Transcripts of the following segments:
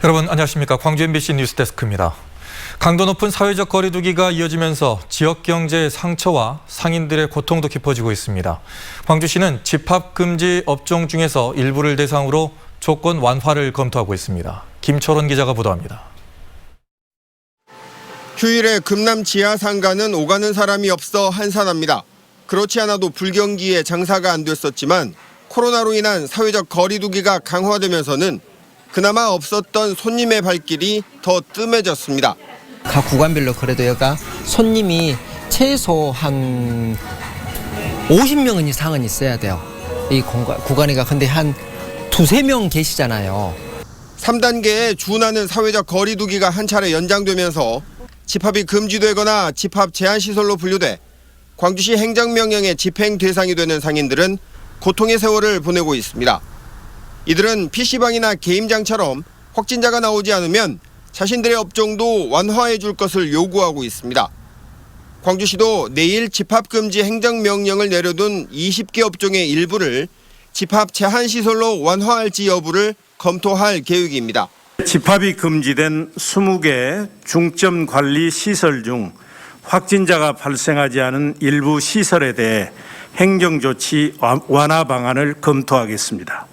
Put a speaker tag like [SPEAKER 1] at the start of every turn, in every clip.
[SPEAKER 1] 여러분 안녕하십니까. 광주 MBC 뉴스데스크입니다. 강도 높은 사회적 거리 두기가 이어지면서 지역 경제의 상처와 상인들의 고통도 깊어지고 있습니다. 광주시는 집합 금지 업종 중에서 일부를 대상으로 조건 완화를 검토하고 있습니다. 김철원 기자가 보도합니다.
[SPEAKER 2] 휴일에 금남 지하 상가는 오가는 사람이 없어 한산합니다. 그렇지 않아도 불경기에 장사가 안 됐었지만 코로나로 인한 사회적 거리 두기가 강화되면서는 그나마 없었던 손님의 발길이 더 뜸해졌습니다.
[SPEAKER 3] 각 구간별로 그래도 여기가 손님이 최소 한 50명은 이상은 있어야 돼요. 이 구간이가 근데 한 두세 명 계시잖아요.
[SPEAKER 2] 3단계에 준하는 사회적 거리 두기가 한 차례 연장되면서 집합이 금지되거나 집합 제한시설로 분류돼 광주시 행정명령의 집행 대상이 되는 상인들은 고통의 세월을 보내고 있습니다. 이들은 PC방이나 게임장처럼 확진자가 나오지 않으면 자신들의 업종도 완화해 줄 것을 요구하고 있습니다. 광주시도 내일 집합금지 행정명령을 내려둔 20개 업종의 일부를 집합 제한시설로 완화할지 여부를 검토할 계획입니다.
[SPEAKER 4] 집합이 금지된 20개 중점관리시설 중 확진자가 발생하지 않은 일부 시설에 대해 행정조치 완화 방안을 검토하겠습니다.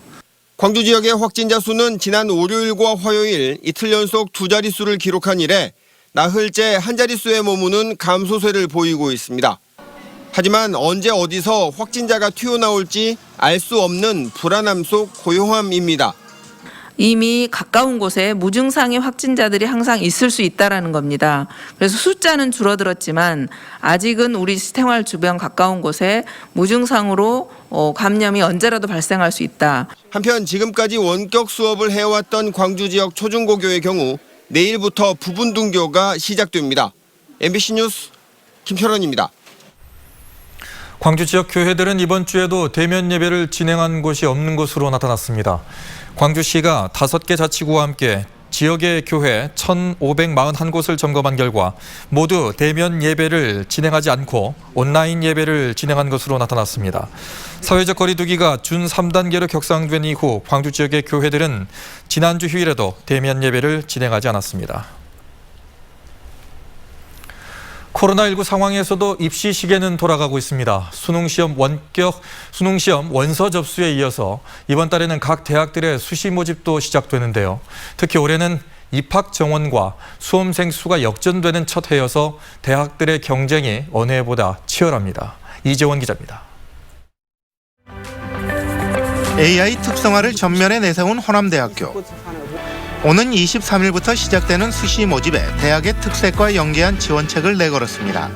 [SPEAKER 2] 광주 지역의 확진자 수는 지난 월요일과 화요일 이틀 연속 두 자릿수를 기록한 이래 나흘째 한 자릿수에 머무는 감소세를 보이고 있습니다. 하지만 언제 어디서 확진자가 튀어나올지 알 수 없는 불안함 속 고요함입니다.
[SPEAKER 5] 이미 가까운 곳에 무증상의 확진자들이 항상 있을 수 있다는 겁니다. 그래서 숫자는 줄어들었지만 아직은 우리 생활 주변 가까운 곳에 무증상으로 감염이 언제라도 발생할 수 있다.
[SPEAKER 2] 한편 지금까지 원격 수업을 해왔던 광주 지역 초중고교의 경우 내일부터 부분 등교가 시작됩니다. MBC 뉴스 김철원입니다.
[SPEAKER 1] 광주 지역 교회들은 이번 주에도 대면 예배를 진행한 곳이 없는 것으로 나타났습니다. 광주시가 5개 자치구와 함께 지역의 교회 1,541곳을 점검한 결과 모두 대면 예배를 진행하지 않고 온라인 예배를 진행한 것으로 나타났습니다. 사회적 거리 두기가 준 3단계로 격상된 이후 광주 지역의 교회들은 지난주 휴일에도 대면 예배를 진행하지 않았습니다. 코로나19 상황에서도 입시 시계는 돌아가고 있습니다. 수능시험 원서 접수에 이어서 이번 달에는 각 대학들의 수시 모집도 시작되는데요. 특히 올해는 입학 정원과 수험생 수가 역전되는 첫 해여서 대학들의 경쟁이 어느 해보다 치열합니다. 이재원 기자입니다.
[SPEAKER 6] AI 특성화를 전면에 내세운 호남대학교. 오는 23일부터 시작되는 수시 모집에 대학의 특색과 연계한 지원책을 내걸었습니다.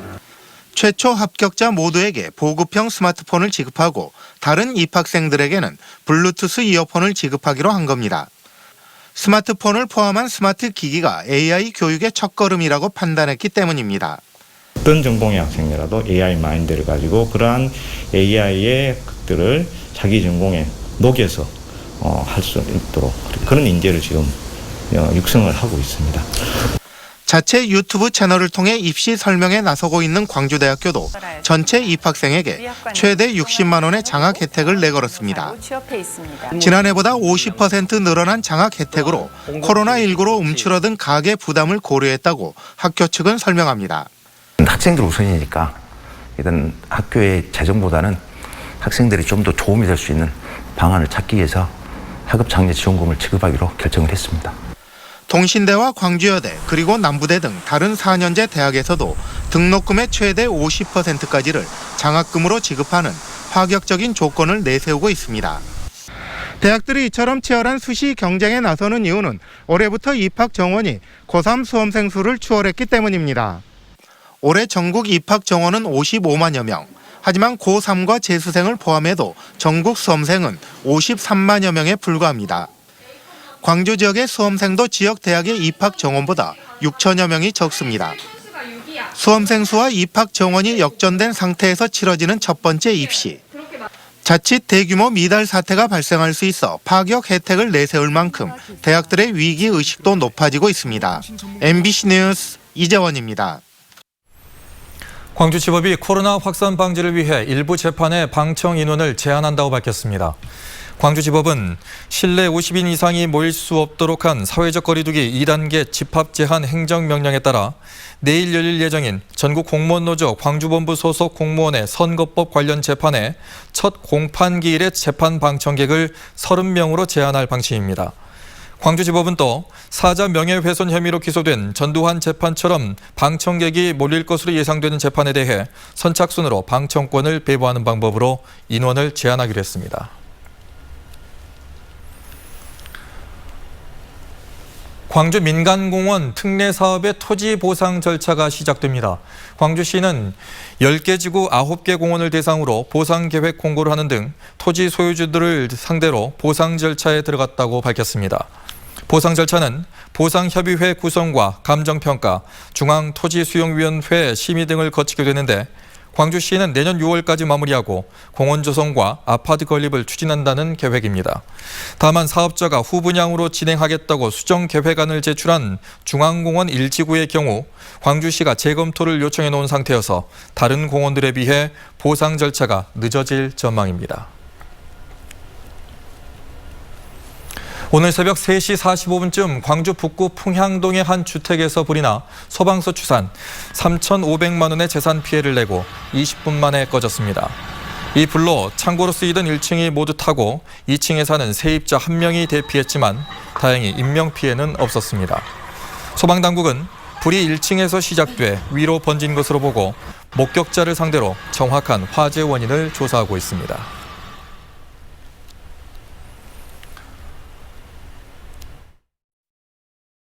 [SPEAKER 6] 최초 합격자 모두에게 보급형 스마트폰을 지급하고 다른 입학생들에게는 블루투스 이어폰을 지급하기로 한 겁니다. 스마트폰을 포함한 스마트 기기가 AI 교육의 첫걸음이라고 판단했기 때문입니다.
[SPEAKER 7] 어떤 전공의 학생이라도 AI 마인드를 가지고 그러한 AI의 것들을 자기 전공에 녹여서 할 수 있도록 그런 인재를 지금 육성을 하고 있습니다.
[SPEAKER 6] 자체 유튜브 채널을 통해 입시 설명에 나서고 있는 광주대학교도 전체 입학생에게 최대 60만 원의 장학 혜택을 내걸었습니다. 지난해보다 50% 늘어난 장학 혜택으로 코로나19로 움츠러든 가계 부담을 고려했다고 학교 측은 설명합니다.
[SPEAKER 8] 학생들 우선이니까 일단 학교의 재정보다는 학생들이 좀 더 도움이 될 수 있는 방안을 찾기 위해서 하급 장려 지원금을 지급하기로 결정을 했습니다.
[SPEAKER 6] 동신대와 광주여대 그리고 남부대 등 다른 4년제 대학에서도 등록금의 최대 50%까지를 장학금으로 지급하는 파격적인 조건을 내세우고 있습니다. 대학들이 이처럼 치열한 수시 경쟁에 나서는 이유는 올해부터 입학 정원이 고3 수험생 수를 추월했기 때문입니다. 올해 전국 입학 정원은 55만여 명. 하지만 고3과 재수생을 포함해도 전국 수험생은 53만여 명에 불과합니다. 광주 지역의 수험생도 지역 대학의 입학 정원보다 6천여 명이 적습니다. 수험생 수와 입학 정원이 역전된 상태에서 치러지는 첫 번째 입시. 자칫 대규모 미달 사태가 발생할 수 있어 파격 혜택을 내세울 만큼 대학들의 위기 의식도 높아지고 있습니다. MBC 뉴스 이재원입니다.
[SPEAKER 1] 광주지법이 코로나 확산 방지를 위해 일부 재판의 방청 인원을 제한한다고 밝혔습니다. 광주지법은 실내 50인 이상이 모일 수 없도록 한 사회적 거리두기 2단계 집합 제한 행정명령에 따라 내일 열릴 예정인 전국 공무원노조 광주본부 소속 공무원의 선거법 관련 재판의 첫 공판기일의 재판 방청객을 30명으로 제한할 방침입니다. 광주지법은 또 사자 명예훼손 혐의로 기소된 전두환 재판처럼 방청객이 몰릴 것으로 예상되는 재판에 대해 선착순으로 방청권을 배부하는 방법으로 인원을 제한하기로 했습니다. 광주 민간공원 특례 사업의 토지 보상 절차가 시작됩니다. 광주시는 10개 지구 9개 공원을 대상으로 보상 계획 공고를 하는 등 토지 소유주들을 상대로 보상 절차에 들어갔다고 밝혔습니다. 보상 절차는 보상협의회 구성과 감정평가, 중앙토지수용위원회 심의 등을 거치게 되는데 광주시는 내년 6월까지 마무리하고 공원 조성과 아파트 건립을 추진한다는 계획입니다. 다만 사업자가 후분양으로 진행하겠다고 수정 계획안을 제출한 중앙공원 1지구의 경우 광주시가 재검토를 요청해 놓은 상태여서 다른 공원들에 비해 보상 절차가 늦어질 전망입니다. 오늘 새벽 3시 45분쯤 광주 북구 풍향동의 한 주택에서 불이 나 소방서 추산 3,500만 원의 재산 피해를 내고 20분 만에 꺼졌습니다. 이 불로 창고로 쓰이던 1층이 모두 타고 2층에 사는 세입자 1명이 대피했지만 다행히 인명피해는 없었습니다. 소방당국은 불이 1층에서 시작돼 위로 번진 것으로 보고 목격자를 상대로 정확한 화재 원인을 조사하고 있습니다.